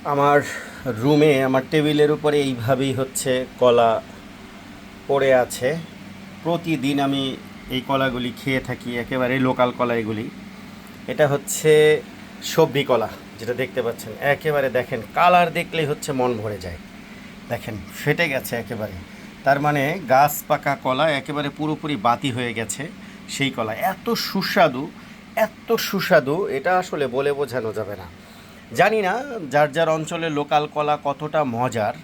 আমার রুমে আমার টেবিলের উপরে এইভাবেই হচ্ছে কলা পড়ে আছে। প্রতিদিন আমি এই কলাগুলি খেয়ে থাকি, একেবারে লোকাল কলা এগুলি। এটা হচ্ছে সবজি কলা, যেটা দেখতে পাচ্ছেন। একেবারে দেখেন, কালার দেখলেই হচ্ছে মন ভরে যায়। দেখেন ফেটে গেছে একেবারে, তার মানে গাছ পাকা কলা, একেবারে পুরোপুরি বাতি হয়ে গেছে। সেই কলা এত সুস্বাদু, এত সুস্বাদু, এটা আসলে বলে বোঝানো যাবে না। জানি না যার যার অঞ্চলের লোকাল কলা কতটা মজার।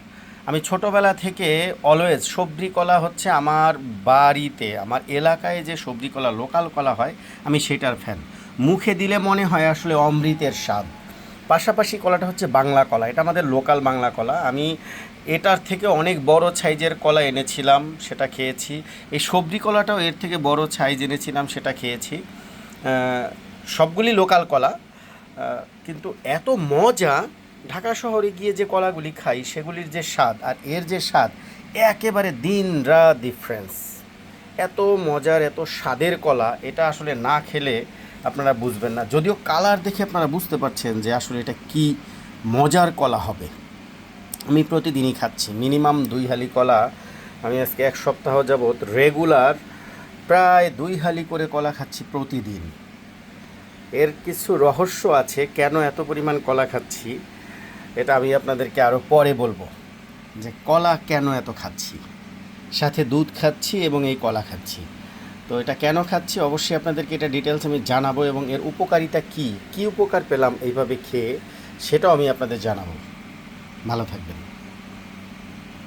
আমি ছোটোবেলা থেকে অলওয়েজ সবজি কলা হচ্ছে আমার বাড়িতে, আমার এলাকায় যে সবজি কলা লোকাল কলা হয়, আমি সেটার ফ্যান। মুখে দিলে মনে হয় আসলে অমৃতের স্বাদ। পাশাপাশি কলাটা হচ্ছে বাংলা কলা, এটা আমাদের লোকাল বাংলা কলা। আমি এটার থেকে অনেক বড় সাইজের কলা এনেছিলাম, সেটা খেয়েছি। এই সবজি কলাটাও এর থেকে বড় সাইজ এনেছিলাম, সেটা খেয়েছি। সবগুলি লোকাল কলা, কিন্তু এত মজা। ঢাকা শহরে গিয়ে যে কলাগুলি খাই সেগুলির যে স্বাদ আর এর যে স্বাদ, একেবারে দিন রাত ডিফারেন্স। এত মজার, এত স্বাদের কলা, এটা আসলে না খেলে আপনারা বুঝবেন না। যদিও কালার দেখে আপনারা বুঝতে পারছেন যে আসলে এটা কি মজার কলা হবে। আমি প্রতিদিনই খাচ্ছি মিনিমাম 2 হালি কলা। আমি আজকে 1 সপ্তাহ যাবৎ রেগুলার প্রায় 2 হালি করে কলা খাচ্ছি প্রতিদিন। এর কিছু রহস্য আছে কেন এত পরিমাণ কলা খাচ্ছি, এটা আমি আপনাদেরকে আরও পরে বলবো, যে কলা কেন এত খাচ্ছি। সাথে দুধ খাচ্ছি এবং এই কলা খাচ্ছি। তো এটা কেন খাচ্ছি অবশ্যই আপনাদেরকে এটা ডিটেলস আমি জানাবো, এবং এর উপকারিতা কী কী উপকার পেলাম এইভাবে খেয়ে, সেটাও আমি আপনাদের জানাবো। ভালো থাকবেন।